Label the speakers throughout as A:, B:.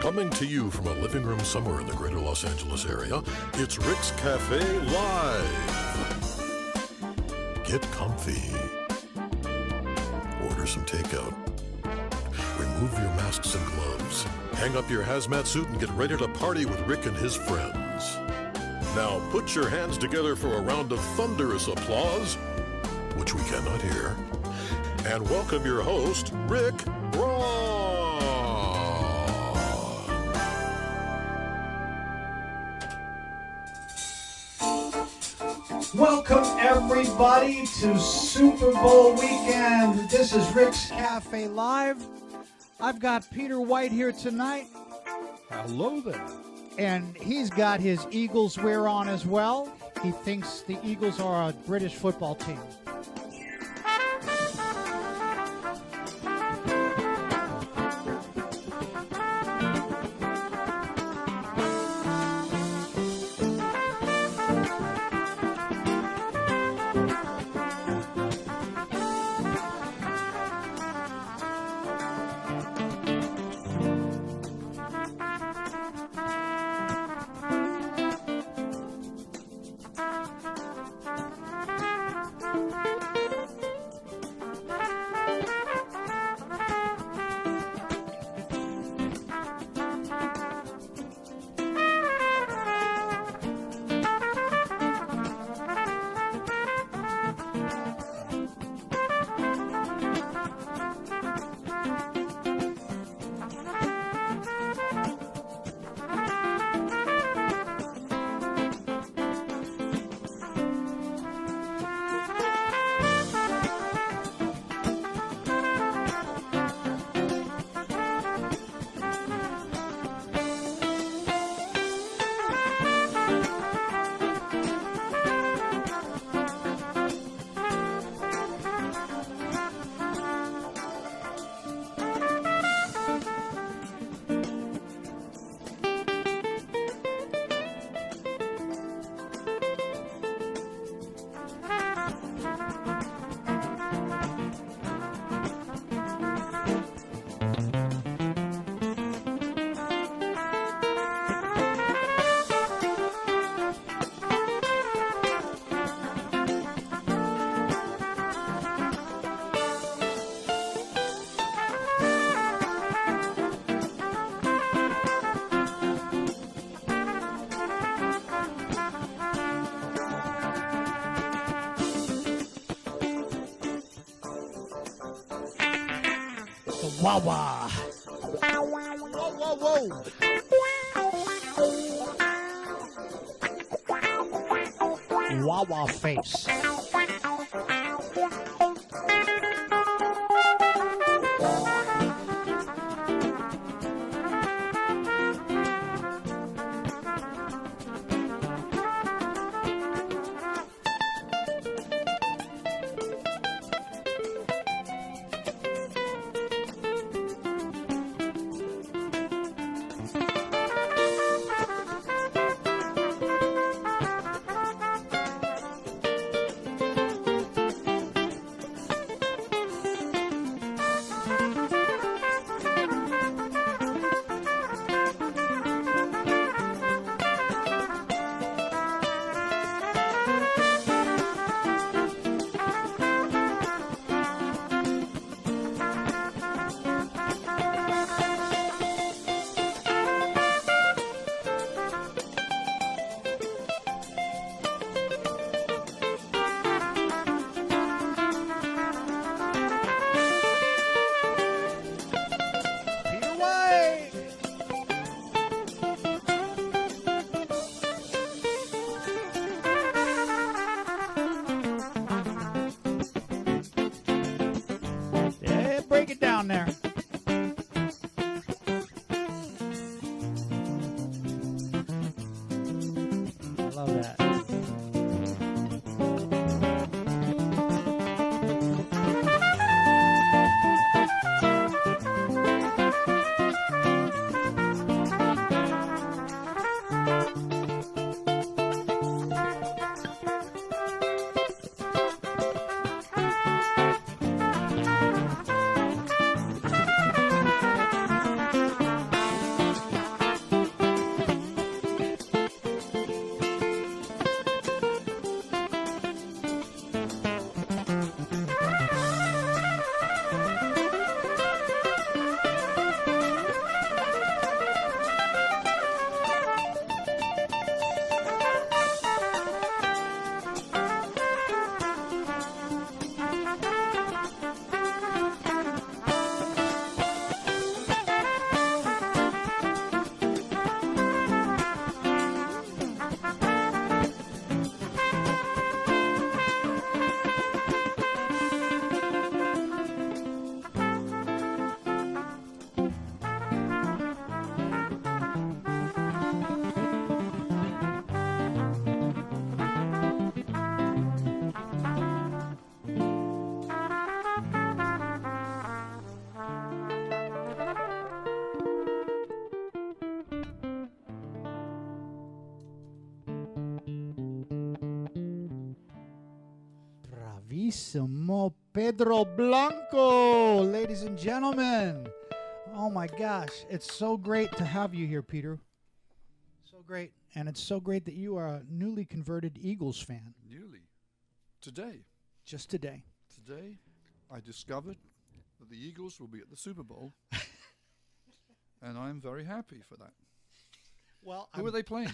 A: Coming to you from a living room somewhere in the greater Los Angeles area, it's Rick's Cafe Live. get comfy. Order some takeout. Remove your masks and gloves. Hang up your hazmat suit and get ready to party with Rick and his friends. Now put your hands together for a round of thunderous applause, which we cannot hear, and welcome your host, Rick Braun.
B: Welcome everybody to Super Bowl weekend. This is Rick's Cafe Live. I've got Peter White here tonight.
C: Hello there.
B: And he's got his Eagles wear on as well. He thinks the Eagles are a British football team. Wawa.
C: Whoa, whoa, whoa.
B: Wawa face. grandissimo Pedro Blanco, ladies and gentlemen. Oh my gosh, it's so great to have you here, Peter. So great. And it's so great that you are a newly converted Eagles fan.
C: Newly. Today.
B: Just today.
C: Today, I discovered that the Eagles will be at the Super Bowl. And I'm very happy for that.
B: Well,
C: Who are they playing?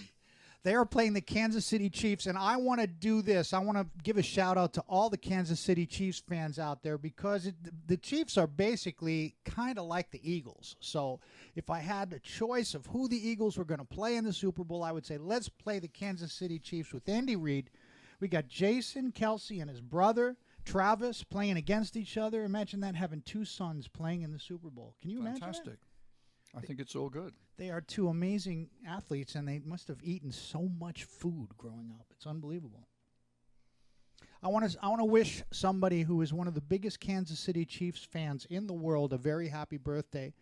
B: They are playing the Kansas City Chiefs, and I want to do this. I want to give a shout-out to all the Kansas City Chiefs fans out there because the Chiefs are basically kind of like the Eagles. So if I had a choice of who the Eagles were going to play in the Super Bowl, I would say let's play the Kansas City Chiefs with Andy Reid. We got Jason Kelsey and his brother, Travis, playing against each other. Imagine that, having two sons playing in the Super Bowl. Can you imagine that?
C: Fantastic. I think it's all good.
B: They are two amazing athletes, and they must have eaten so much food growing up. It's unbelievable. I want to wish somebody who is one of the biggest Kansas City Chiefs fans in the world a very happy birthday.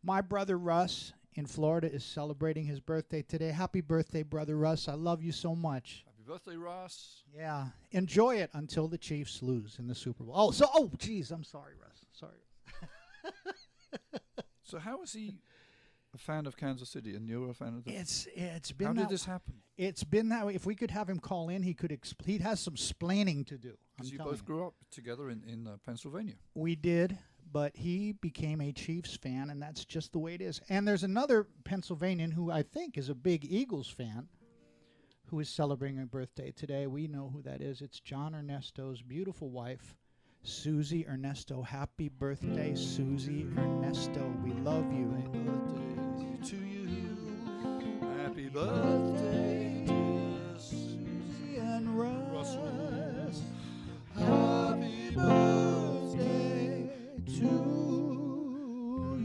B: My brother Russ in Florida is celebrating his birthday today. Happy birthday, brother Russ. I love you so much.
C: Happy birthday, Ross.
B: Yeah. Enjoy it until the Chiefs lose in the Super Bowl. Geez, I'm sorry, Russ. Sorry.
C: So how is he a fan of Kansas City and you're a fan of the...
B: It's been
C: How
B: that
C: did this happen?
B: It's been that way. If we could have him call in, he could he has some splaining to do.
C: Because you both grew up together in Pennsylvania.
B: We did, but he became a Chiefs fan, and that's just the way it is. And there's another Pennsylvanian who I think is a big Eagles fan who is celebrating a birthday today. We know who that is. It's John Ernesto's beautiful wife, Susie Ernesto. Happy birthday, Susie Ernesto. We love you.
C: Happy birthday to you. Happy birthday, dear Susie
B: and
C: Russell.
B: Happy birthday to you.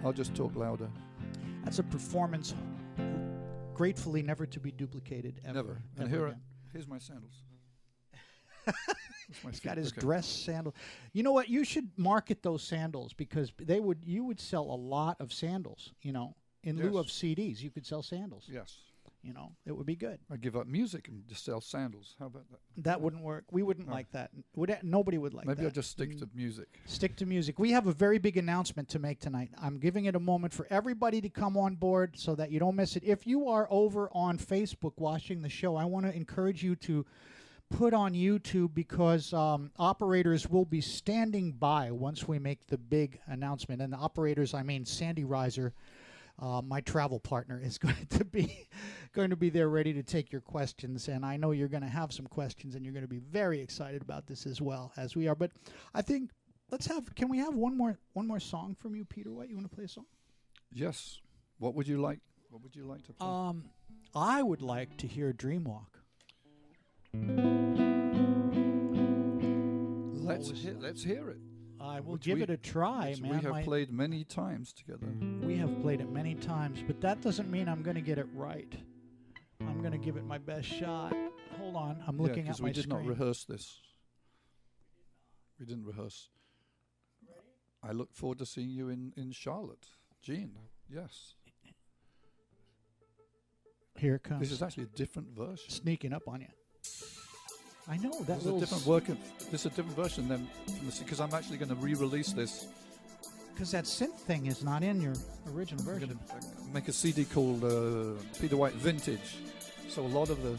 C: I'll just talk louder.
B: That's a performance gratefully never to be duplicated ever.
C: Never. And
B: again.
C: here's my sandals.
B: He's got his dress sandals. You know what? You should market those sandals because you would sell a lot of sandals, in lieu of CDs. You could sell sandals.
C: Yes.
B: It would be good.
C: I give up music and just sell sandals. How about that?
B: That wouldn't work. We wouldn't like that. Nobody would like that.
C: Maybe I'll just stick to music.
B: Stick to music. We have a very big announcement to make tonight. I'm giving it a moment for everybody to come on board so that you don't miss it. If you are over on Facebook watching the show, I want to encourage you to put on YouTube because operators will be standing by once we make the big announcement. And the operators, I mean Sandy Reiser, my travel partner, is going to be there ready to take your questions. And I know you're going to have some questions, and you're going to be very excited about this as well as we are. But I think can we have one more song from you, Peter White? You want to play a song?
C: Yes. What would you like? What would you like to play?
B: I would like to hear Dreamwalk.
C: Let's hear it.
B: I will give it a try, man.
C: We have played many times together.
B: We have played it many times, but that doesn't mean I'm going to get it right. I'm going to give it my best shot. Hold on. I'm looking at my screen.
C: we did not rehearse this. We didn't rehearse. I look forward to seeing you in Charlotte. Gene, yes.
B: Here it comes.
C: This is actually a different version.
B: Sneaking up on you. I know that
C: This is a different work. This is a different version than because I'm actually going to re-release this.
B: Because that synth thing is not in your original version.
C: I'm going to make a CD called Peter White Vintage. So a lot of the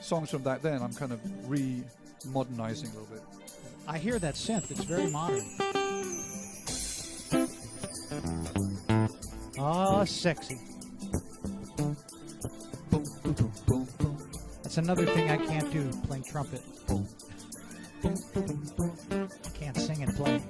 C: songs from back then, I'm kind of re-modernizing a little bit.
B: I hear that synth. It's very modern. Oh, sexy. That's another thing I can't do, playing trumpet. I can't sing and play.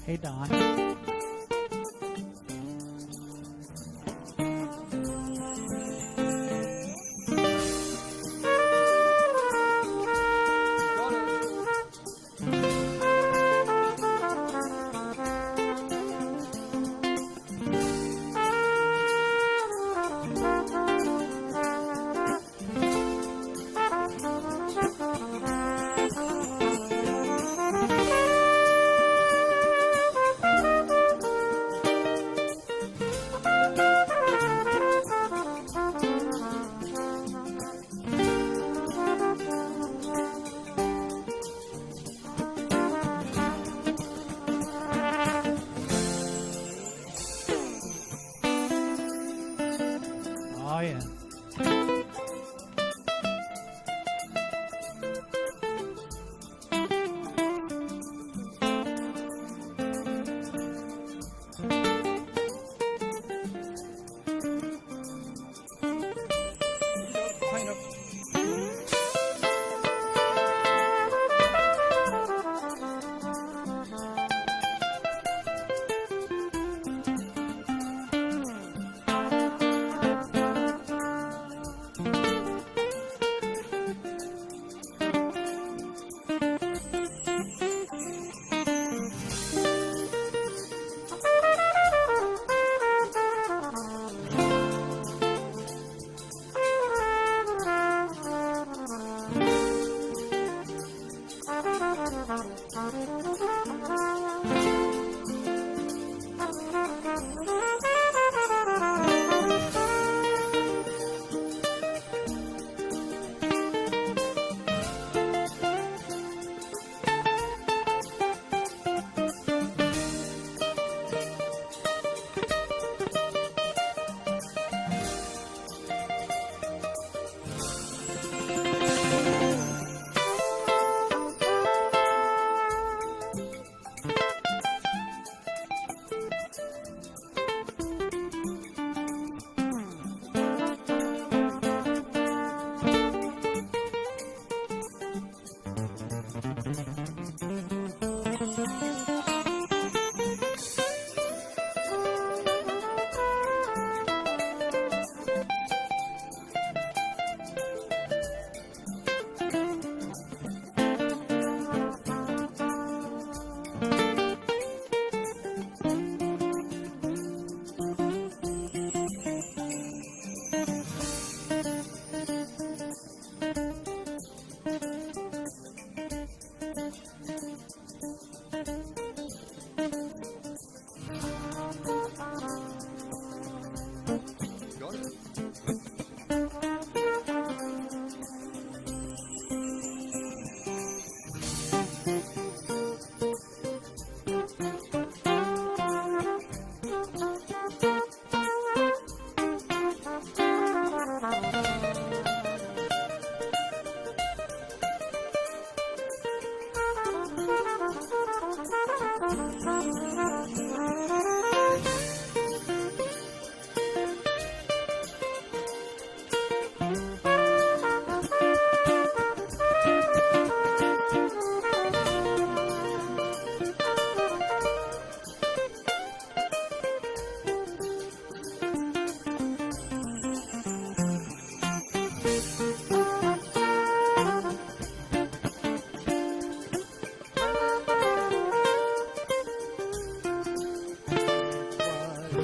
B: Hey, Don. Oh, yeah.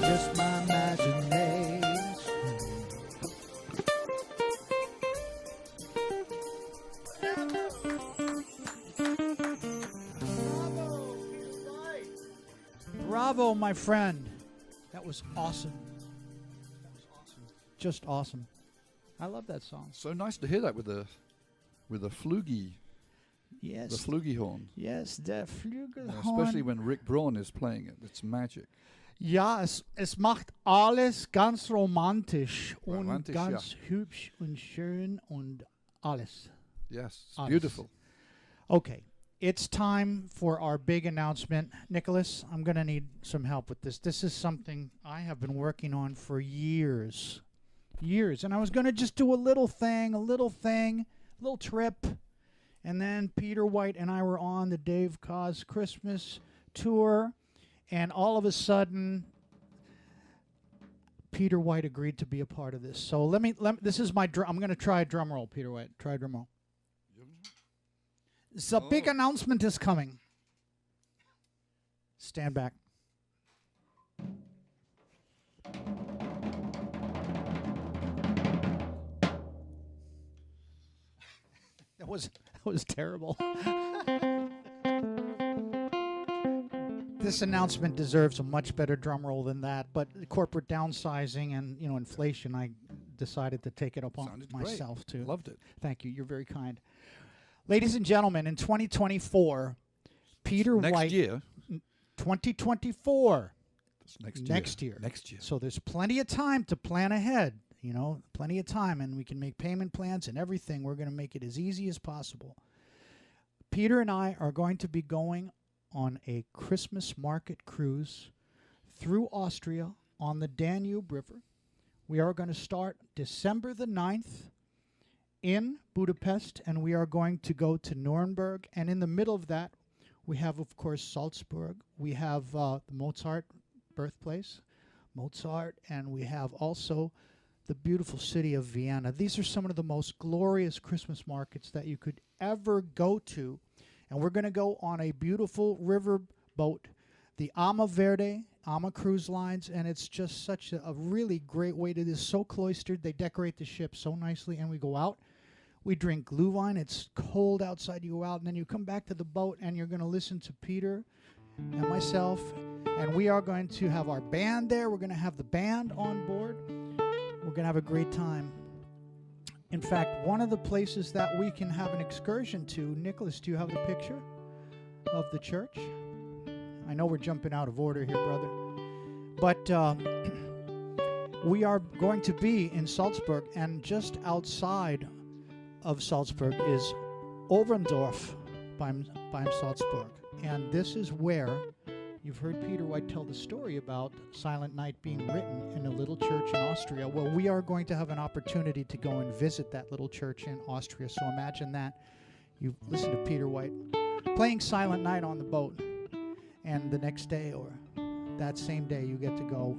B: Just my imagination. Bravo, my friend. That was awesome. That was awesome. Just awesome. I love that song.
C: So nice to hear that with the flugy,
B: Yes.
C: the flugelhorn.
B: Yes, der Flügelhorn.
C: Especially when Rick Braun is playing it. It's magic.
B: Ja, es macht alles ganz romantisch und
C: Romantisch,
B: ganz hübsch und schön und alles.
C: Yes, it's
B: Alles.
C: beautiful.
B: Okay, it's time for our big announcement. Nicholas, I'm going to need some help with this. This is something I have been working on for years. And I was going to just do a little trip. And then Peter White and I were on the Dave Cause Christmas tour. And all of a sudden, Peter White agreed to be a part of this. So this is my I'm going to try a drum roll, Peter White. Try a drum roll. The big announcement is coming. Stand back. That was terrible. This announcement deserves a much better drum roll than that, but corporate downsizing and inflation, I decided to take it upon myself too.
C: Loved it.
B: Thank you. You're very kind. Ladies and gentlemen, in 2024, Peter White.
C: Next year.
B: 2024.
C: Next year.
B: So there's plenty of time to plan ahead. Plenty of time, and we can make payment plans and everything. We're going to make it as easy as possible. Peter and I are going to be going on a Christmas market cruise through Austria on the Danube River. We are going to start December the 9th in Budapest, and we are going to go to Nuremberg. And in the middle of that, we have, of course, Salzburg. We have the Mozart birthplace, Mozart, and we have also the beautiful city of Vienna. These are some of the most glorious Christmas markets that you could ever go to. And we're going to go on a beautiful river boat, the Ama Verde, Ama Cruise Lines, and it's just such a really great way to do this. So cloistered. They decorate the ship so nicely, and we go out. We drink Glühwein. It's cold outside. You go out, and then you come back to the boat, and you're going to listen to Peter and myself, and we are going to have our band there. We're going to have the band on board. We're going to have a great time. In fact, one of the places that we can have an excursion to, Nicholas, do you have the picture of the church? I know we're jumping out of order here, brother. But we are going to be in Salzburg, and just outside of Salzburg is Oberndorf beim Salzburg. And this is where you've heard Peter White tell the story about Silent Night being written in a little church in Austria. Well, we are going to have an opportunity to go and visit that little church in Austria. So imagine that. You listen to Peter White playing Silent Night on the boat, and the next day or that same day you get to go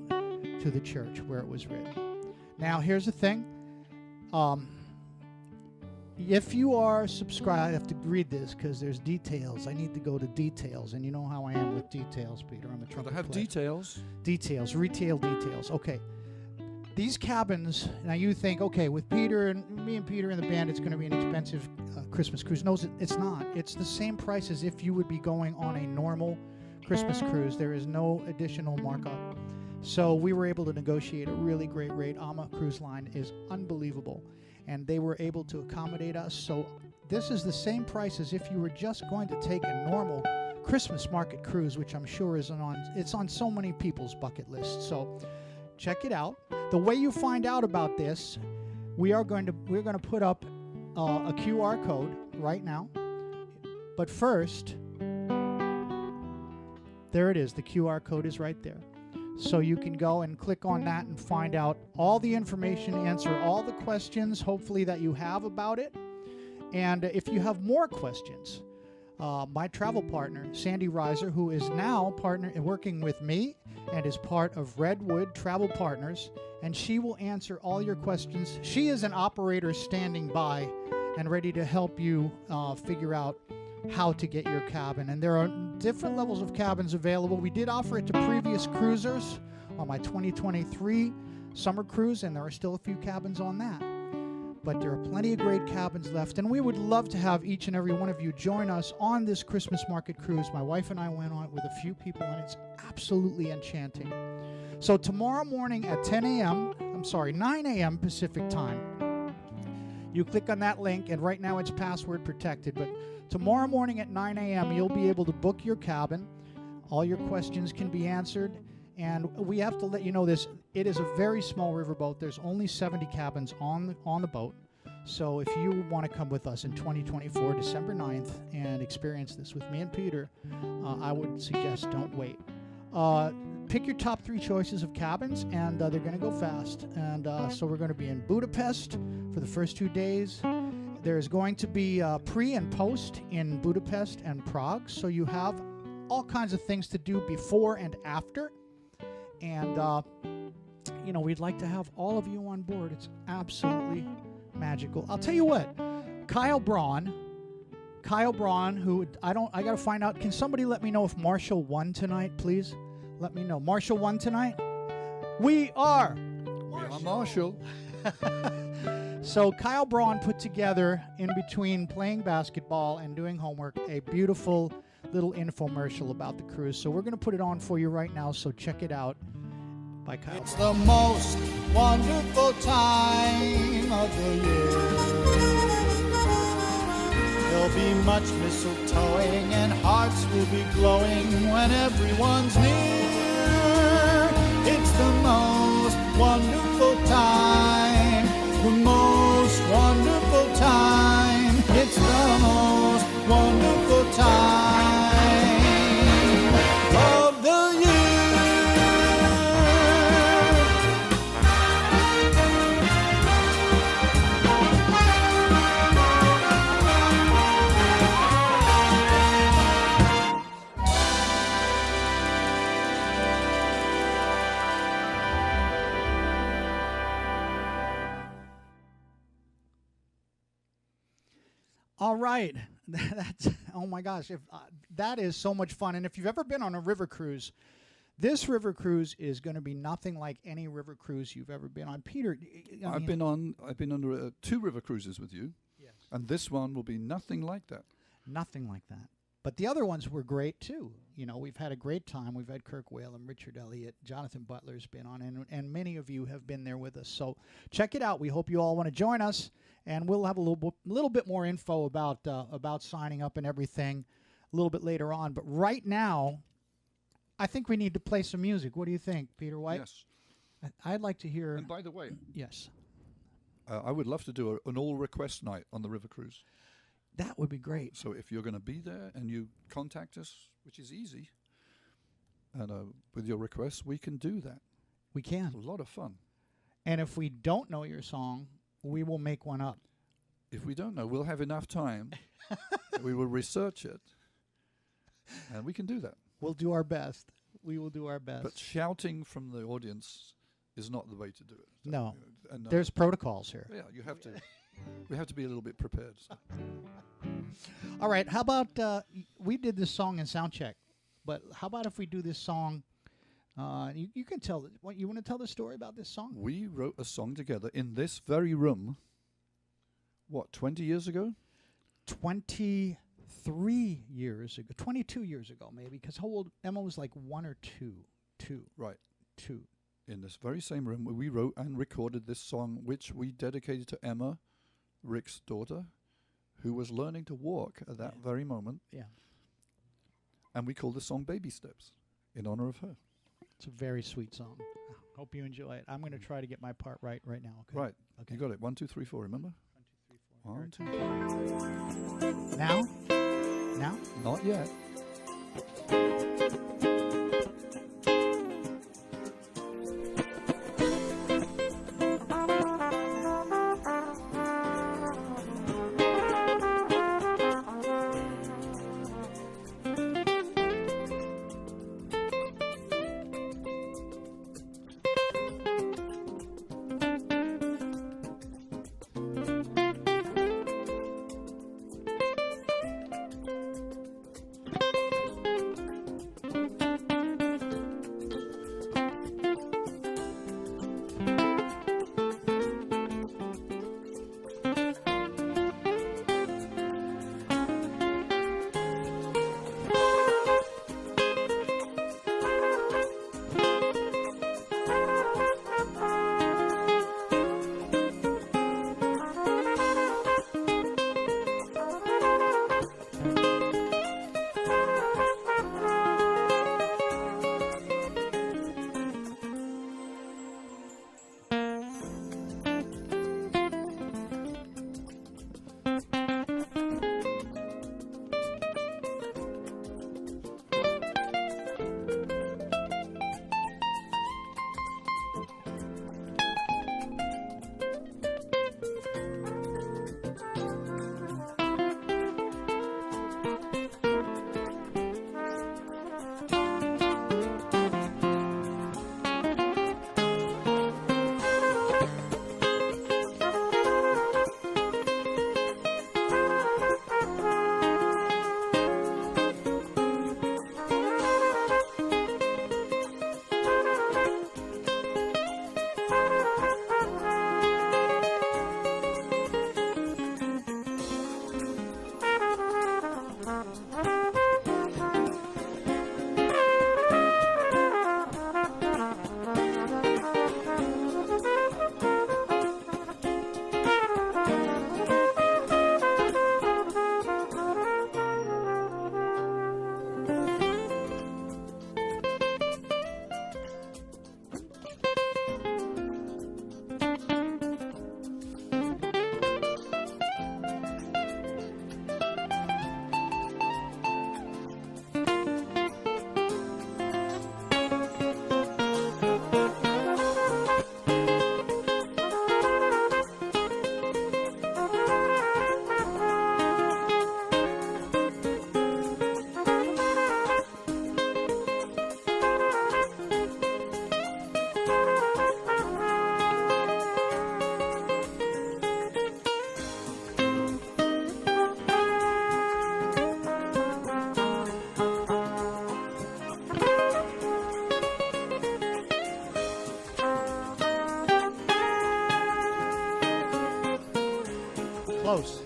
B: to the church where it was written. Now, here's the thing. If you are subscribed, I have to read this because there's details. I need to go to details, and you know how I am with details, Peter. I'm a trumpet player.
C: Details.
B: Details, retail details. Okay. These cabins, now you think, okay, with Peter and me and Peter and the band, it's going to be an expensive Christmas cruise. No, it's not. It's the same price as if you would be going on a normal Christmas cruise. There is no additional markup. So we were able to negotiate a really great rate. Ama Cruise Line is unbelievable, and they were able to accommodate us. So this is the same price as if you were just going to take a normal Christmas market cruise, which I'm sure is it's on so many people's bucket list. So check it out. The way you find out about this, we're going to put up a QR code right now. But first, there it is. The QR code is right there. So you can go and click on that and find out all the information, answer all the questions, hopefully, that you have about it. And if you have more questions, my travel partner, Sandy Reiser, who is now working with me and is part of Redwood Travel Partners, and she will answer all your questions. She is an operator standing by and ready to help you figure out how to get your cabin. And there are different levels of cabins available. We did offer it to previous cruisers on my 2023 summer cruise, and there are still a few cabins on that. But there are plenty of great cabins left, and we would love to have each and every one of you join us on this Christmas market cruise. My wife and I went on it with a few people, and it's absolutely enchanting. So tomorrow morning at 9 a.m. Pacific time, you click on that link, and right now it's password protected, but tomorrow morning at 9 a.m., you'll be able to book your cabin. All your questions can be answered. And we have to let you know this. It is a very small riverboat. There's only 70 cabins on the boat. So if you want to come with us in 2024, December 9th, and experience this with me and Peter, I would suggest don't wait. Pick your top 3 choices of cabins, and they're going to go fast. And so we're going to be in Budapest for the first 2 days. There's going to be pre and post in Budapest and Prague, so you have all kinds of things to do before and after. And, we'd like to have all of you on board. It's absolutely magical. I'll tell you what, Kyle Braun, who I got to find out. Can somebody let me know if Marshall won tonight, please? Let me know. Marshall won tonight? We are
C: Marshall.
B: So Kyle Braun put together, in between playing basketball and doing homework, a beautiful little infomercial about the cruise. So we're going to put it on for you right now, so check it out by Kyle.
D: It's the most wonderful time of the year. There'll be much mistletoeing and hearts will be glowing when everyone's near. It's the most wonderful time, the most wonderful time. It's the most wonderful time of the year.
B: All right. That's, oh my gosh, that is so much fun. And if you've ever been on a river cruise, this river cruise is going to be nothing like any river cruise you've ever been on. Peter,
C: I've been on 2 river cruises with you.
B: Yes.
C: And this one will be nothing like that.
B: Nothing like that. But the other ones were great too. We've had a great time. We've had Kirk Whalum, Richard Elliott, Jonathan Butler's been on, and many of you have been there with us. So check it out. We hope you all want to join us, and we'll have a little bit more info about signing up and everything a little bit later on. But right now, I think we need to play some music. What do you think, Peter White?
C: Yes.
B: I'd like to hear.
C: And by the way,
B: yes,
C: I would love to do an all-request night on the river cruise.
B: that would be great.
C: So if you're going to be there and you contact us, which is easy, and with your requests, we can do that.
B: We can.
C: It's a lot of fun.
B: And if we don't know your song, we will make one up.
C: If we don't know, we'll have enough time. We will research it, and we can do that.
B: We'll do our best. We will do our best.
C: But shouting from the audience is not the way to do it.
B: No.
C: And,
B: There's protocols here.
C: yeah, you have to. We have to be a little bit prepared. So.
B: All right. How about we did this song in sound check, but how about if we do this song? You can tell. What you want to tell the story about this song?
C: We wrote a song together in this very room. What, 20 years ago?
B: 23 years ago. 22 years ago, maybe. Because how old? Emma was like 1 or 2. 2.
C: Right.
B: 2.
C: In this very same room, we wrote and recorded this song, which we dedicated to Emma, Rick's daughter, who was learning to walk at that very moment.
B: Yeah.
C: And we called the song Baby Steps in honor of her.
B: It's a very sweet song. Hope you enjoy it. I'm going to try to get my part right now. Okay.
C: Right.
B: Okay.
C: You got it. 1, 2, 3, 4. Remember? 1, 2, 3.
B: Now? Now?
C: Not yet.
B: Close.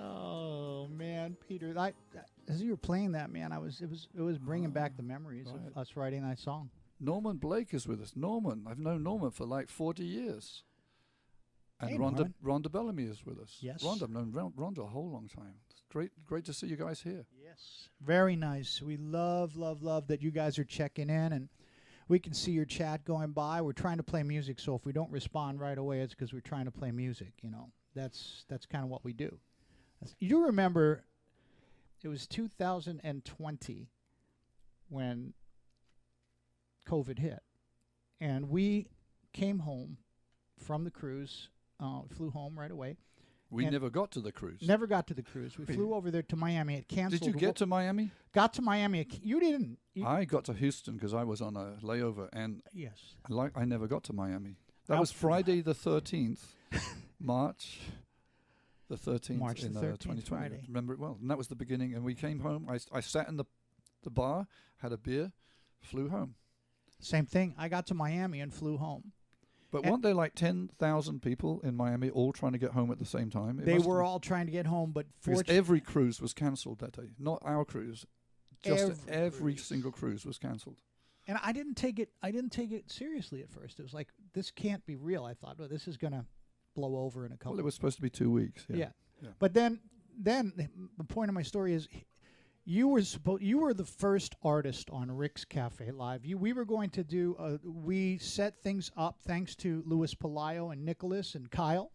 B: Oh man, Peter! As you were playing that, man, it was bringing back the memories of us writing that song.
C: Norman Blake is with us. Norman, I've known Norman for like 40 years. And
B: Hey,
C: Rhonda Bellamy is with us.
B: Yes.
C: Rhonda, I've known Rhonda a whole long time. It's great to see you guys here.
B: Yes, very nice. We love that you guys are checking in, and we can see your chat going by. We're trying to play music, so if we don't respond right away, it's because we're trying to play music. You know, that's kind of what we do. You remember, it was 2020 when COVID hit, and we came home from the cruise, flew home right away.
C: We never got to the cruise.
B: Never got to the cruise. We flew over there to Miami. It canceled.
C: Did you get to Miami?
B: Got to Miami. You didn't.
C: I got to Houston because I was on a layover, and
B: Yes.
C: I never got to Miami. That was Friday the 13th, March the 13th
B: March
C: in
B: the 13th,
C: 2020.
B: Friday.
C: Remember it well. And that was the beginning, and we came home. I sat in the bar, had a beer, flew home.
B: Same thing. I got to Miami and flew home.
C: But weren't there like 10,000 people in Miami all trying to get home at the same time?
B: They were all trying to get home, but
C: because every cruise was cancelled that day. Not our cruise. Just every
B: cruise.
C: single cruise was cancelled.
B: And I didn't take it seriously at first. It was like, this can't be real. I thought, well, this is going to blow over in a couple.
C: Well, it was supposed to be 2 weeks. Yeah.
B: But then the point of my story is, you were the first artist on Rick's Cafe Live. We were going to do we set things up thanks to Louis Palaio and Nicholas and Kyle.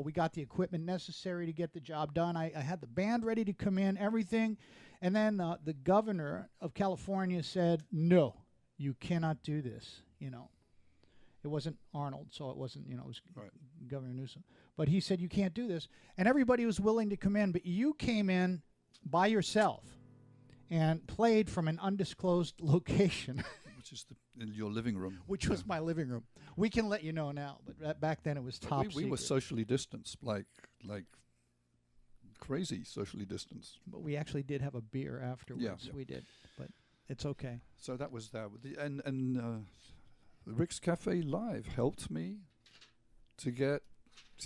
B: We got the equipment necessary to get the job done. I had the band ready to come in, everything, and then the governor of California said, "No, you cannot do this." You know, it wasn't Arnold, so it wasn't. You know, it was Governor Newsom. But he said, "You can't do this," and everybody was willing to come in, but you came in by yourself and played from an undisclosed location.
C: Which is in your living room.
B: Which was my living room. We can let you know now, but back then it was top secret.
C: We were socially distanced, like crazy socially distanced.
B: But we actually did have a beer afterwards.
C: Yeah.
B: We did, but it's okay.
C: So that was that. And Rick's Cafe Live helped me to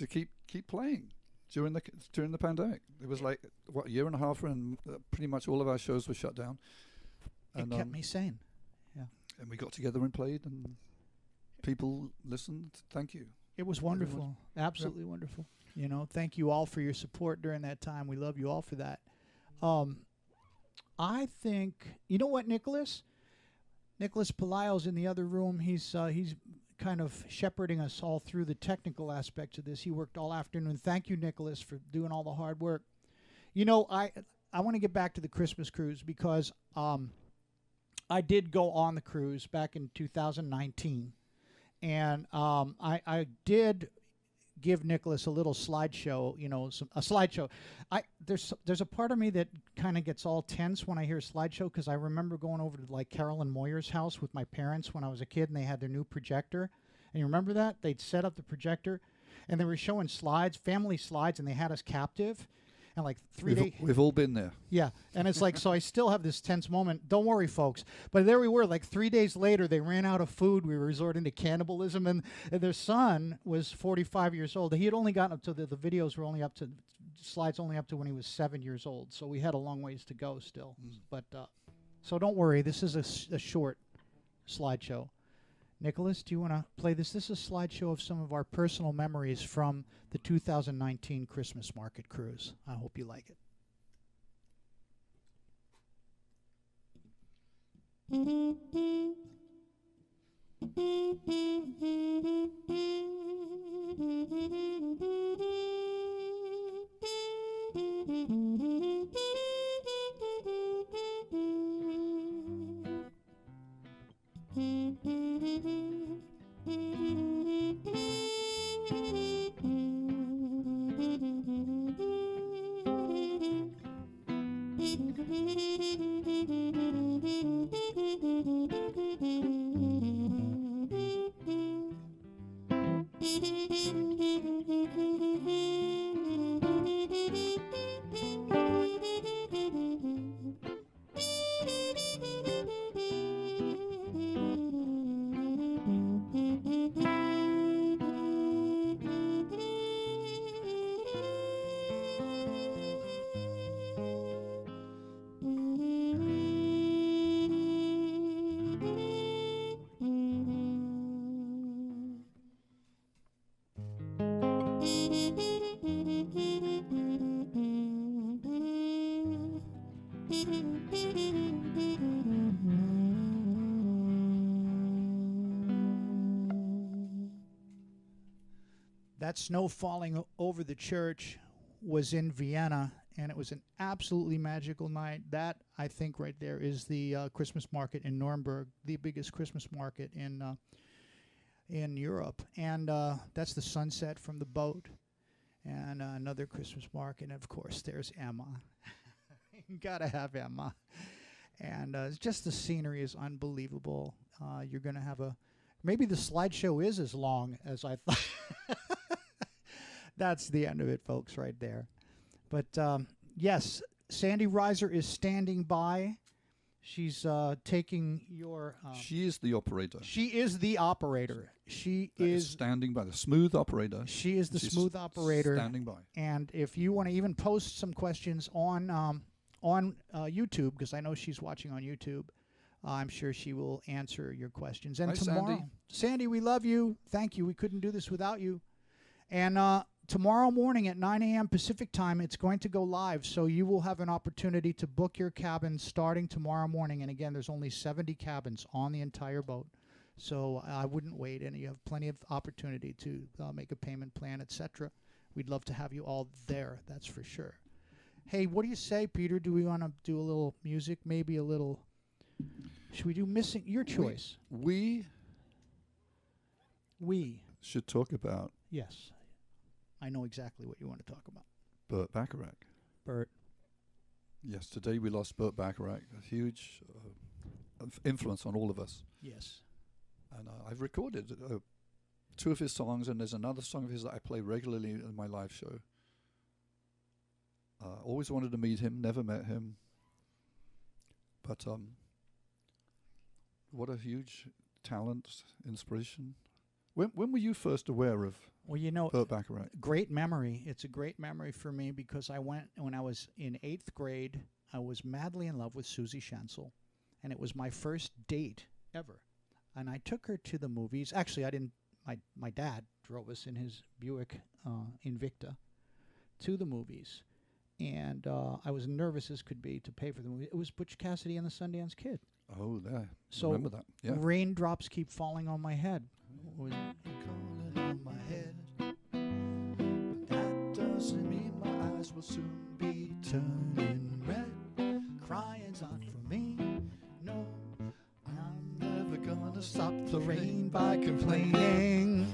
C: keep playing during the pandemic. It was like a year and a half, and pretty much all of our shows were shut down.
B: And it kept me sane. Yeah.
C: And we got together and played, and people listened. Thank you.
B: It was wonderful. Absolutely wonderful. You know, thank you all for your support during that time. We love you all for that. I think, you know what, Nicholas? Nicholas Palaio's in the other room. He's kind of shepherding us all through the technical aspects of this. He worked all afternoon. Thank you, Nicholas, for doing all the hard work. You know, I want to get back to the Christmas cruise because I did go on the cruise back in 2019, and I did give Nicholas a little slideshow, a slideshow. There's a part of me that kind of gets all tense when I hear slideshow, because I remember going over to like Carolyn Moyer's house with my parents when I was a kid, and they had their new projector. And you remember that? They'd set up the projector, and they were showing slides, family slides, and they had us captive. And like 3 days.
C: We've all been there.
B: Yeah. And it's like, so I still have this tense moment. Don't worry, folks. But there we were, like 3 days later, they ran out of food. We were resorting to cannibalism. And their son was 45 years old. He had only gotten up to the videos were only up to, slides only up to when he was 7 years old. So we had a long ways to go still. But, so don't worry. This is a short slideshow. Nicholas, do you want to play this? This is a slideshow of some of our personal memories from the 2019 Christmas Market Cruise. I hope you like it. That snow falling over the church was in Vienna, and it was an absolutely magical night. That, I think, right there is the Christmas market in Nuremberg, the biggest Christmas market in Europe. And that's the sunset from the boat, and another Christmas market. And, of course, there's Emma. You got to have Emma. And it's just the scenery is unbelievable. You're going to have maybe the slideshow is as long as I thought. That's the end of it, folks, right there. But, yes, Sandy Reiser is standing by. She's taking your...
C: she is the operator.
B: She is the operator. She is
C: standing by, the smooth operator.
B: She is the smooth operator.
C: Standing by.
B: And if you want to even post some questions on YouTube, because I know she's watching on YouTube, I'm sure she will answer your questions. And
C: Hi,
B: tomorrow... Sandy, we love you. Thank you. We couldn't do this without you. And... tomorrow morning at 9 a.m. Pacific time, it's going to go live, so you will have an opportunity to book your cabin starting tomorrow morning. And again, there's only 70 cabins on the entire boat, so I wouldn't wait, and you have plenty of opportunity to make a payment plan, etc. We'd love to have you all there, that's for sure. Hey, what do you say, Peter? Do we want to do a little music, maybe a little... Should we do Missing? Your choice.
C: We should talk about...
B: Yes. I know exactly what you want to talk about.
C: Burt Bacharach.
B: Burt.
C: Yes, today we lost Burt Bacharach, a huge influence on all of us.
B: Yes.
C: And I've recorded 2 of his songs, and there's another song of his that I play regularly in my live show. Always wanted to meet him, never met him. But what a huge talent, inspiration. When were you first aware of Burt Bacharach?
B: Great memory. It's a great memory for me because I went, when I was in 8th grade, I was madly in love with Susie Schanzel, and it was my first date ever. And I took her to the movies. Actually, I didn't. My dad drove us in his Buick Invicta to the movies, and I was nervous as could be to pay for the movie. It was Butch Cassidy and the Sundance Kid.
C: Oh, there.
B: So
C: remember that. Yeah.
B: Raindrops keep falling on my head.
D: Calling on my head, but that doesn't mean my eyes will soon be turning red. Crying's not for me, no. I'm never gonna stop the rain by complaining.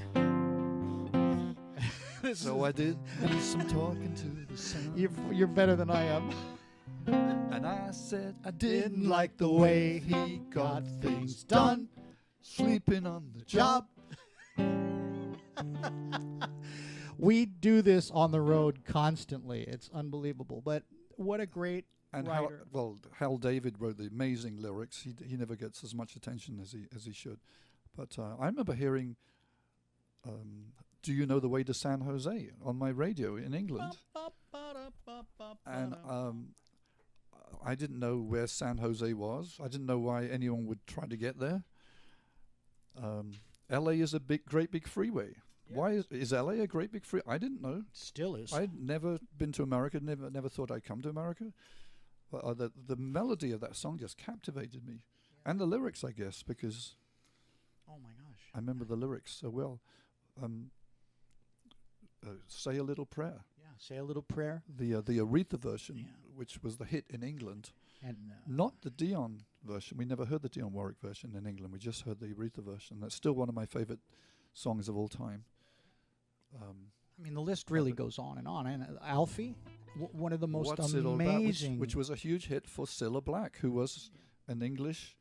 B: This
C: So I did me some talking to the sun.
B: you're better than I am.
C: And I said I
B: Didn't like the way he got things done.
C: Sleeping on the job.
B: We do this on the road constantly. It's unbelievable. But what a great
C: And
B: writer.
C: Hal David wrote the amazing lyrics. He never gets as much attention as he should. But I remember hearing "Do You Know the Way to San Jose" on my radio in England. And I didn't know where San Jose was. I didn't know why anyone would try to get there. LA is a great big freeway.
B: Yeah.
C: Why is LA a great big freeway? I didn't know.
B: Still is.
C: I'd never been to America. Never thought I'd come to America. But the melody of that song just captivated me, and the lyrics, I guess, because
B: Oh my gosh.
C: I remember the lyrics so well. Say a Little Prayer.
B: Yeah. Say a little prayer.
C: The Aretha version,
B: Yeah.
C: which was the hit in England,
B: And
C: not the Dion version. We never heard the Dionne Warwick version in England. We just heard the Aretha version. That's still one of my favorite songs of all time.
B: I mean, the list really goes on and on. And Alfie, one of the most
C: What's It All About,
B: amazing.
C: which was a huge hit for Cilla Black, who was an English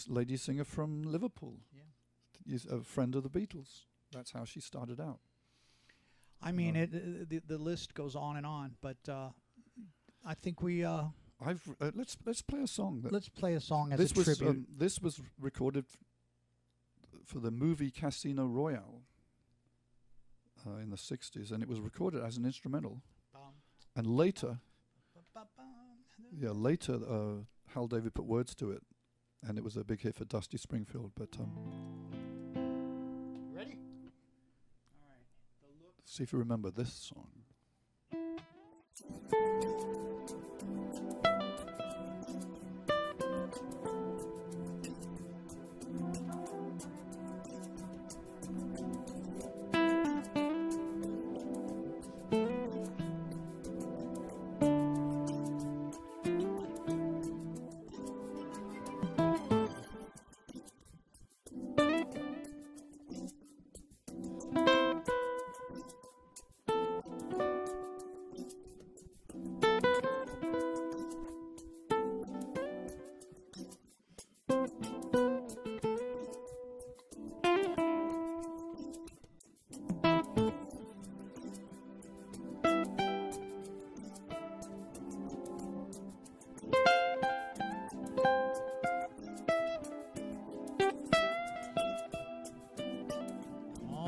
C: lady singer from Liverpool.
B: Yeah.
C: Is a friend of the Beatles. That's how she started out.
B: I mean, the list goes on and on. But I think we
C: Let's play a song.
B: let's play a song as
C: This
B: a
C: was
B: tribute.
C: this was recorded for the movie Casino Royale in the 60s, and it was recorded as an instrumental. And later, Hal David put words to it, and it was a big hit for Dusty Springfield. But
B: Ready?
C: see if you remember this song.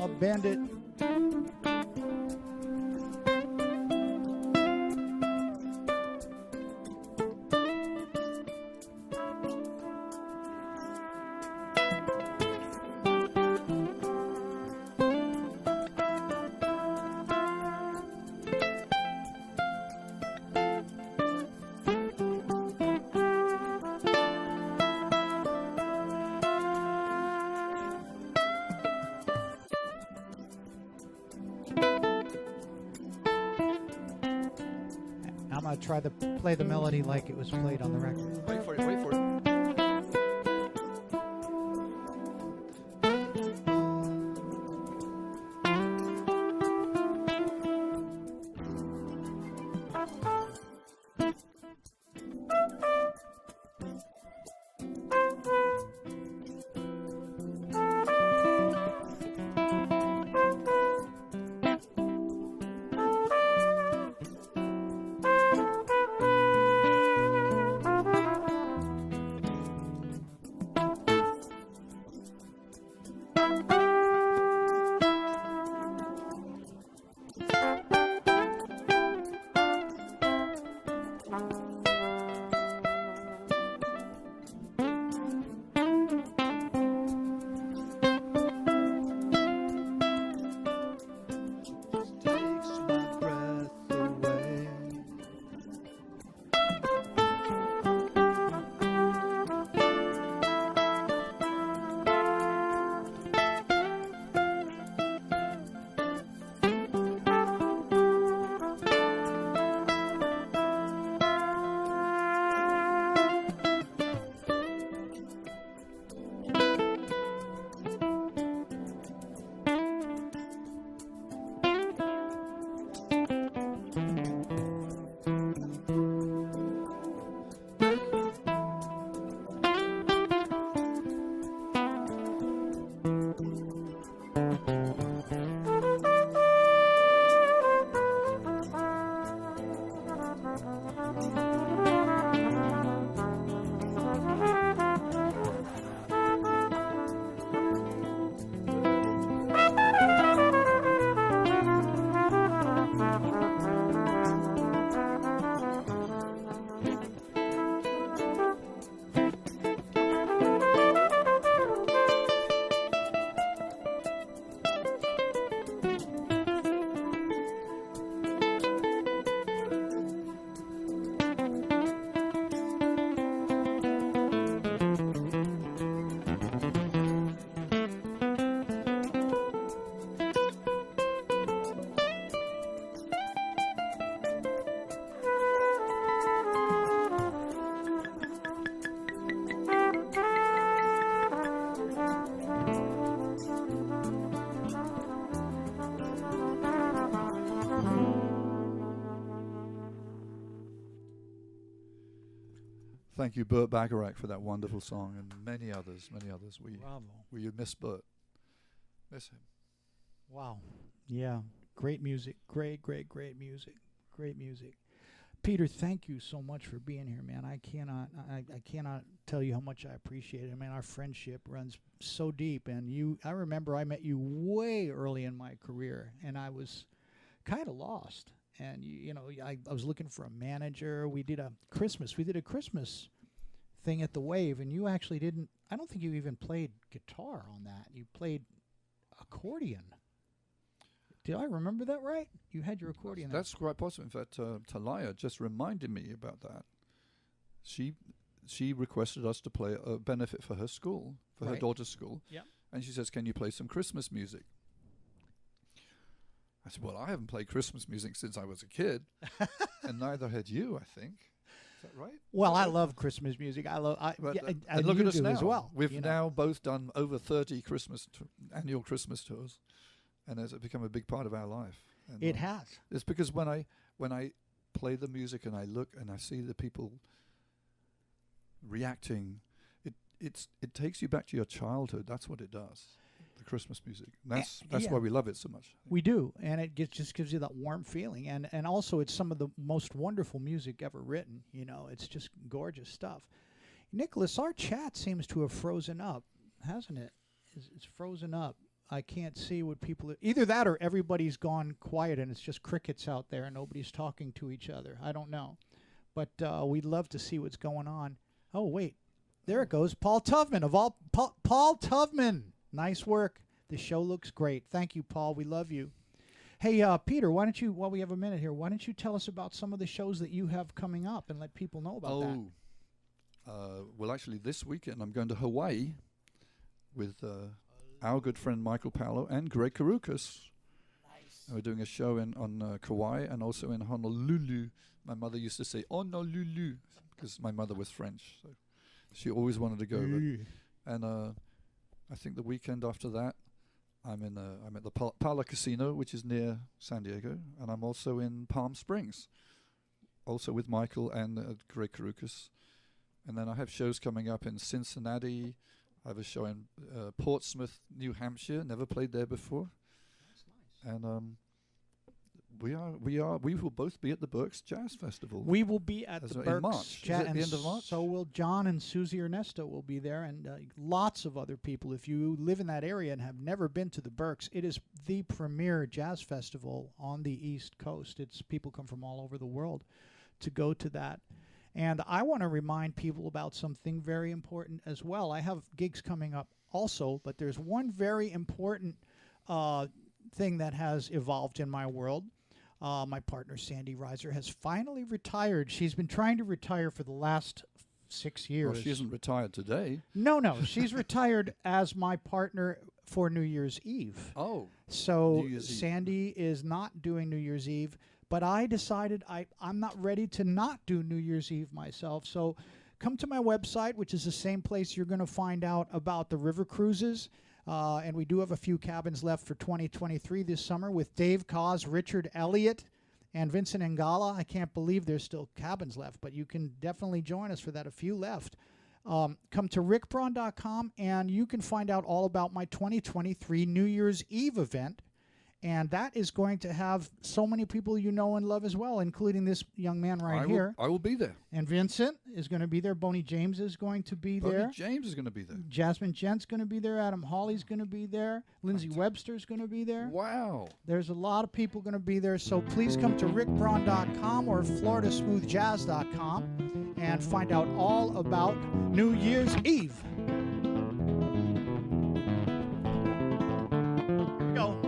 B: Oh, Bandit. I'm going to try to play the melody like it was played on the record.
C: Wait for it, wait for it. Thank you, Burt Bacharach, for that wonderful song, and many others, many others.
B: Bravo.
C: We miss Burt. Miss him.
B: Wow. Yeah. Great music. Great music. Great music. Peter, thank you so much for being here, man. I cannot tell you how much I appreciate it. I mean, our friendship runs so deep, and I remember I met you way early in my career, and I was kind of lost. And I was looking for a manager. We did a Christmas thing at the Wave, and you actually didn't. I don't think you even played guitar on that. You played accordion. Did I remember that right? You had your accordion.
C: That's quite possible. In fact, Talia just reminded me about that. She requested us to play a benefit for her school, for her daughter's school.
B: Yeah.
C: And she says, "Can you play some Christmas music?" I said, "Well, I haven't played Christmas music since I was a kid," and neither had you, I think. Is that right?
B: Well, I love Christmas music. And look
C: at us now.
B: As well.
C: We've now both done over 30 annual Christmas tours, and it's become a big part of our life. And
B: it has.
C: It's because when I play the music and I look and I see the people reacting, it takes you back to your childhood. That's what it does. The Christmas music. That's why we love it so much.
B: We do, and it just gives you that warm feeling, and also it's some of the most wonderful music ever written. It's just gorgeous stuff. Nicholas, our chat seems to have frozen up, hasn't it? It's frozen up. I can't see what people. Either that or everybody's gone quiet, and it's just crickets out there, and nobody's talking to each other. I don't know, but we'd love to see what's going on. Oh wait, there it goes. Paul Tuvman of all. Paul Tuvman. Nice work. The show looks great. Thank you, Paul. We love you. Hey, Peter, why don't you, while we have a minute here, why don't you tell us about some of the shows that you have coming up and let people know about that?
C: Well, actually, this weekend I'm going to Hawaii with our good friend Michael Paolo and Greg Karukas. Nice. And we're doing a show on Kauai and also in Honolulu. My mother used to say Honolulu because my mother was French, so she always wanted to go. And I think the weekend after that, I'm at the Pala Casino, which is near San Diego, and I'm also in Palm Springs, also with Michael and Greg Karukas. And then I have shows coming up in Cincinnati. I have a show in Portsmouth, New Hampshire. Never played there before. That's nice. And we will both be at the Berks Jazz Festival.
B: We will be at the Berks
C: March.
B: Jazz.
C: At the end of March?
B: So will John and Susie Ernesto will be there, and lots of other people. If you live in that area and have never been to the Berks, it is the premier jazz festival on the East Coast. People come from all over the world to go to that. And I want to remind people about something very important as well. I have gigs coming up also, but there's one very important thing that has evolved in my world. My partner, Sandy Reiser, has finally retired. She's been trying to retire for the last 6 years.
C: Well, she isn't retired today.
B: No. She's retired as my partner for New Year's Eve.
C: Oh.
B: So Sandy is not doing New Year's Eve, but I decided I'm not ready to not do New Year's Eve myself. So come to my website, which is the same place you're going to find out about the river cruises. And we do have a few cabins left for 2023 this summer with Dave Cause, Richard Elliott, and Vincent Ngala. I can't believe there's still cabins left, but you can definitely join us for that. A few left. Come to rickbraun.com, and you can find out all about my 2023 New Year's Eve event. And that is going to have so many people you know and love as well, including this young man right here.
C: I will be there.
B: And Vincent is going to be there. Boney James is going to be there.
C: Boney James is going to be there.
B: Jasmine Gent's going to be there. Adam Hawley's going to be there. Lindsay Webster's going to be there.
C: Wow.
B: There's a lot of people going to be there. So please come to rickbraun.com or floridasmoothjazz.com and find out all about New Year's Eve. Here we go.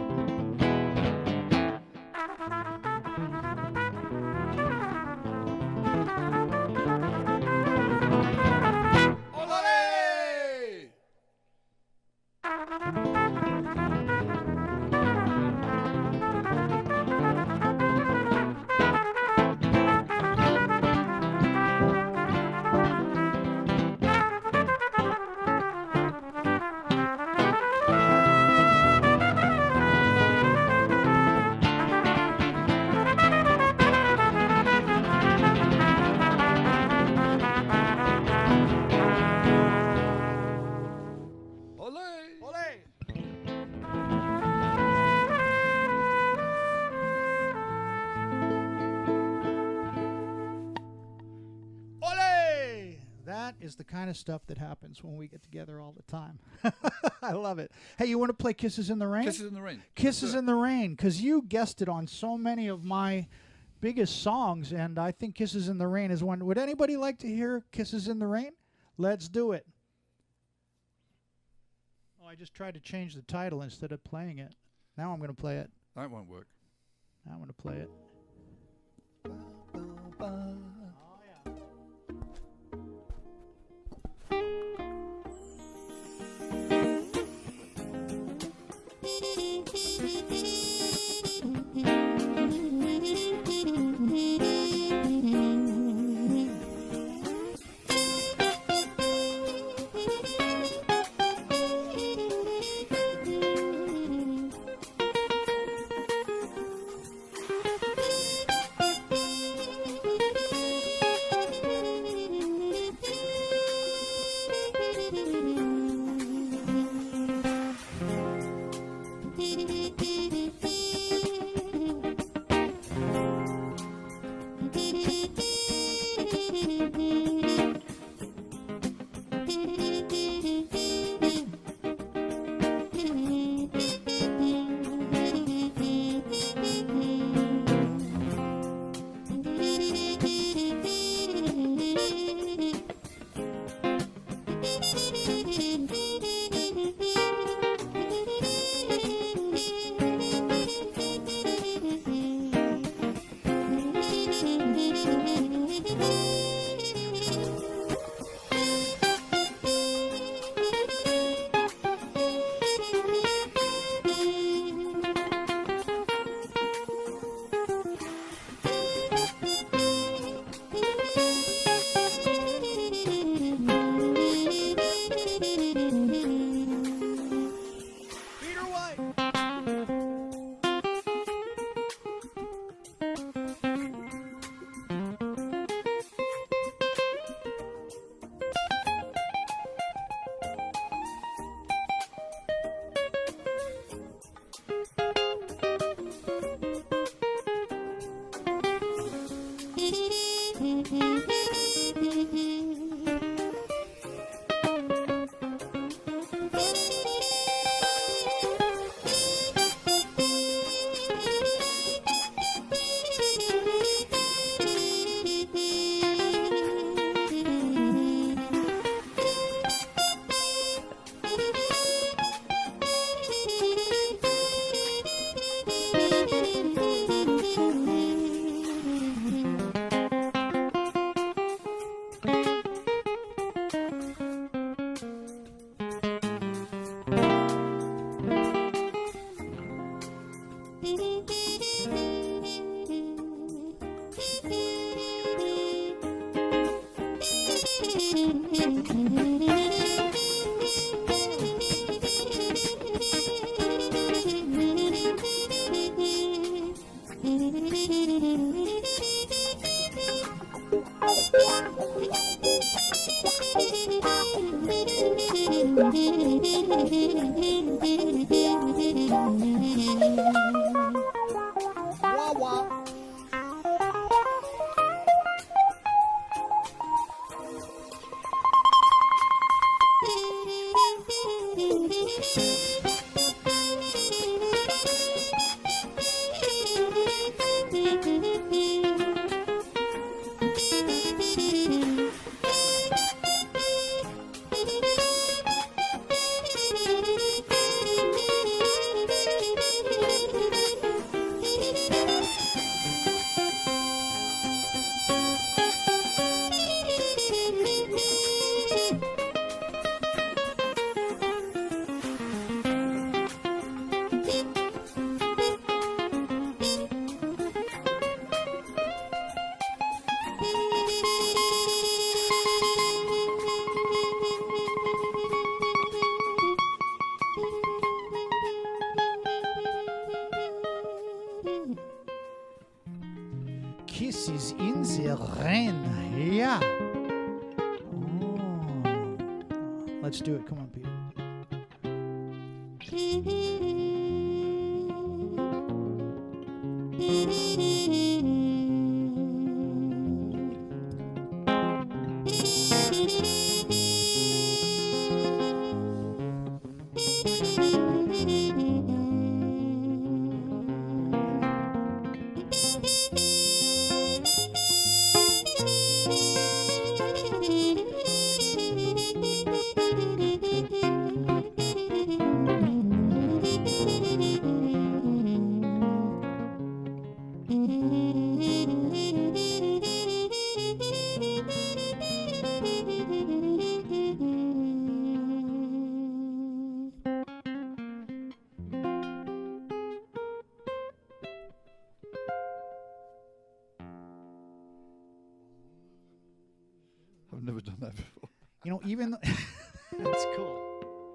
B: Is the kind of stuff that happens when we get together all the time. I love it. Hey, you want to play Kisses in the Rain?
C: Kisses in the Rain.
B: Kisses in the Rain, because you guessed it on so many of my biggest songs, and I think Kisses in the Rain is one. Would anybody like to hear Kisses in the Rain? Let's do it. Oh, I just tried to change the title instead of playing it. Now I'm going to play it.
C: That won't work.
B: I'm going to play it. Kisses in the rain. Yeah. Oh. Let's do it. Come on, Peter.
C: I've never done that before.
B: You know, even that's cool.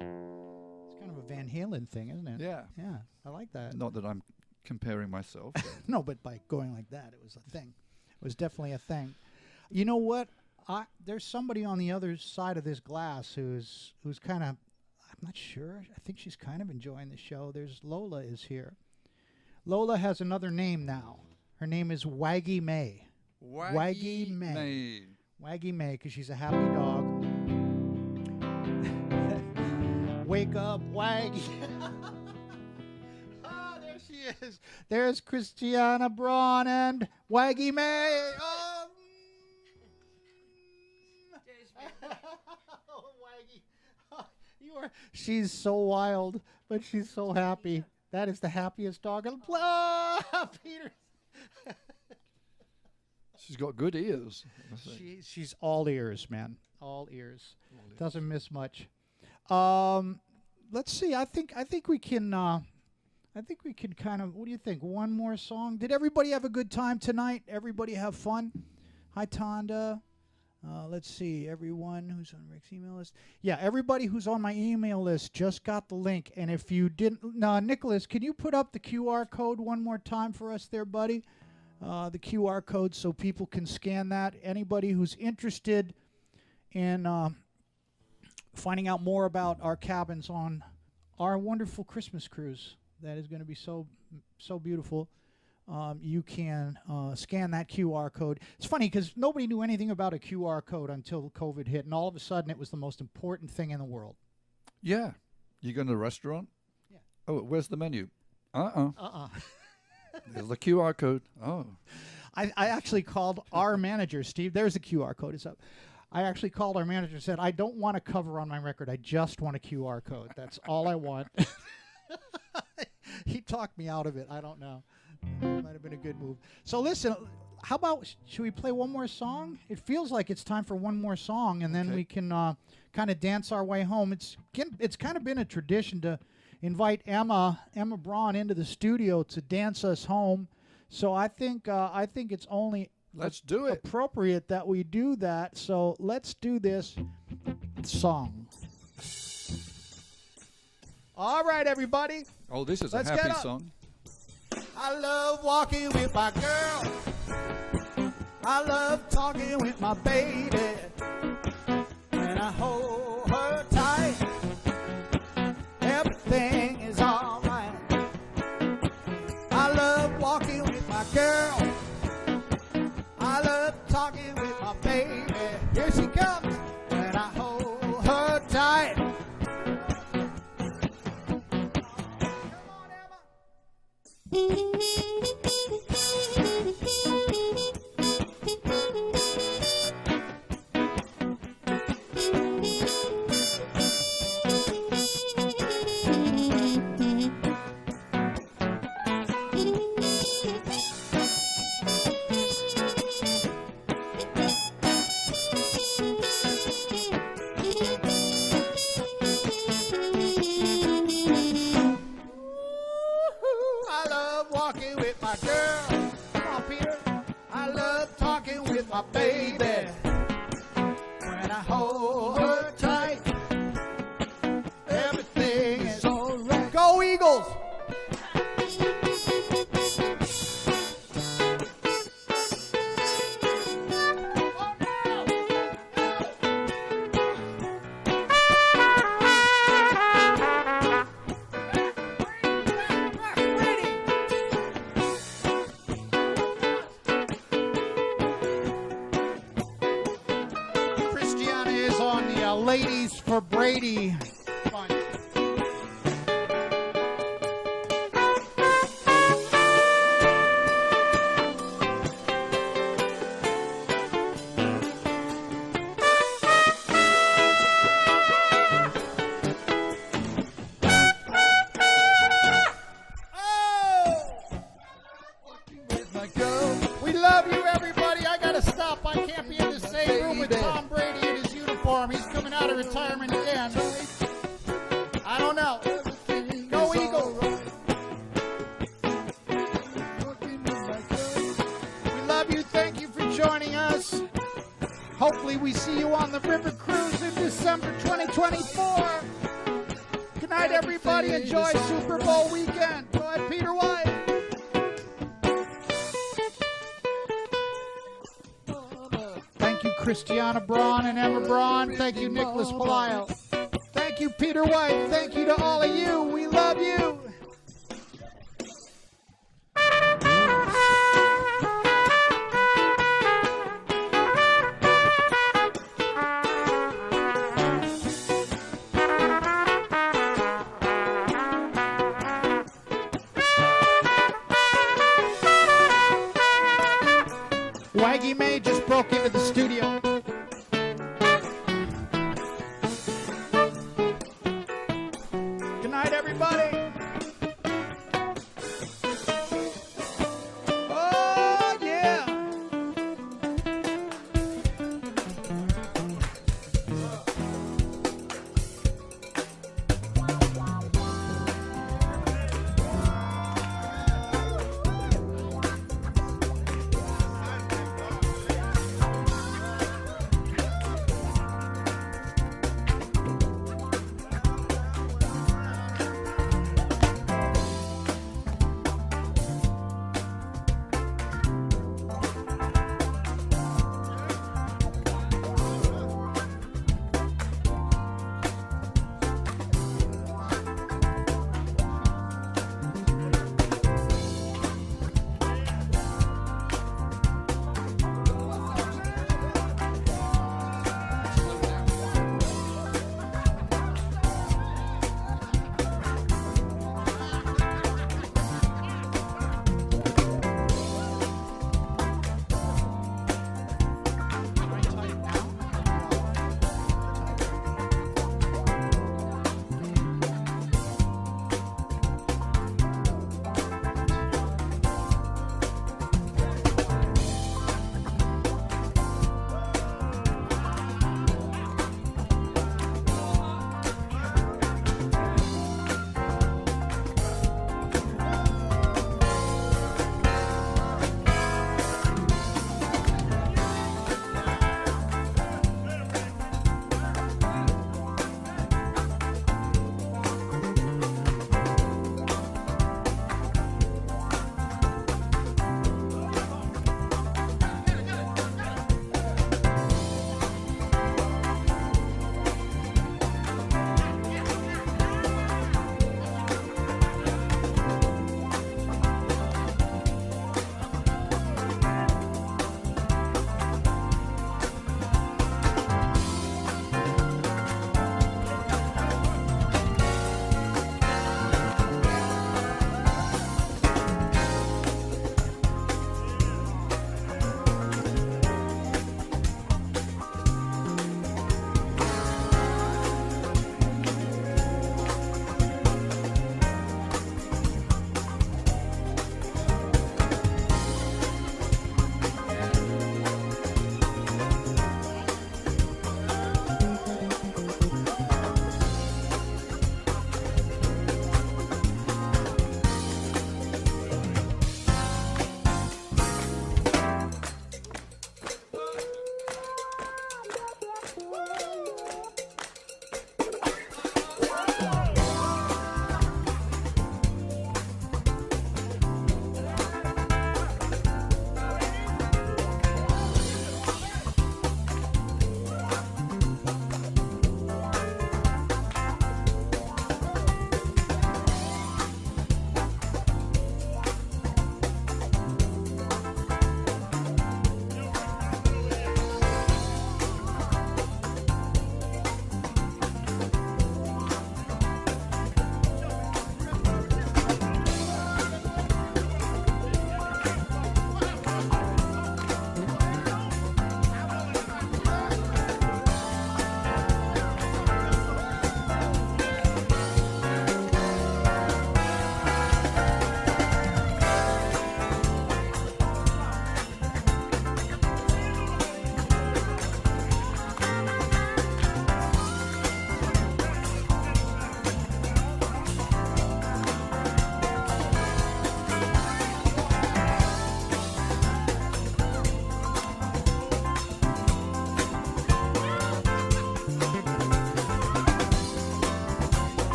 B: It's kind of a Van Halen thing, isn't it?
C: Yeah.
B: Yeah, I like that.
C: Not that I'm comparing myself. But
B: No, but by going like that, it was a thing. It was definitely a thing. You know what? There's somebody on the other side of this glass who's kind of, I'm not sure. I think she's kind of enjoying the show. There's Lola is here. Lola has another name now. Her name is Waggy May. Waggy May. Waggy May, because she's a happy dog. Wake up, Waggy. Oh, there she is. There's Christiana Braun and Waggy May. Oh, oh Waggy. Oh, she's so wild, but she's so happy. That is the happiest dog. Peter.
C: she's got good ears.
B: She's all ears, man. All ears. Doesn't miss much. Let's see. I think we can. I think we can kind of. What do you think? One more song. Did everybody have a good time tonight? Everybody have fun? Hi, Tonda. Let's see. Everyone who's on Rick's email list. Yeah, everybody who's on my email list just got the link. And if you didn't, Nicholas, can you put up the QR code one more time for us there, buddy? The QR code so people can scan that. Anybody who's interested in finding out more about our cabins on our wonderful Christmas cruise that is going to be so beautiful, you can scan that QR code. It's funny because nobody knew anything about a QR code until COVID hit, and all of a sudden it was the most important thing in the world.
C: Yeah. You go to a restaurant?
B: Yeah.
C: Oh, where's the menu? Uh-uh.
B: Uh-uh.
C: There's the QR code. Oh.
B: I actually called our manager, Steve. There's the QR code. It's up. I actually called our manager and said, I don't want a cover on my record. I just want a QR code. That's all I want. He talked me out of it. I don't know. It might have been a good move. So listen, how about, should we play one more song? It feels like it's time for one more song, and then we can kind of dance our way home. It's kind of been a tradition to invite Emma Braun into the studio to dance us home. So I think it's only
C: Let's do it.
B: appropriate that we do that. So let's do this song. All right, everybody.
C: Oh, this is
B: Let's
C: a
B: get
C: happy
B: up.
C: song.
B: I love walking with my girl. I love talking with my baby. When I hold her tight, everything is all right. I love walking with my girl. I love talking with my baby. Here she comes. When I hold her tight. Come on, Emma. ladies for Brady. Fun. We love you, everybody. I gotta stop. I can't be in the same room with Tom Brady in his uniform. He's coming out of retirement again. I don't know. Go Eagles. We love you. Thank you for joining us. Hopefully we see you on the River Cruise in December 2024. Good night, everybody. Enjoy Super Bowl weekend. Go ahead, Peter White. Thank you, Christiana Braun and Emma Braun. Thank you, Nicholas Palaio. Thank you, Peter White. Thank you to all of you. We love you.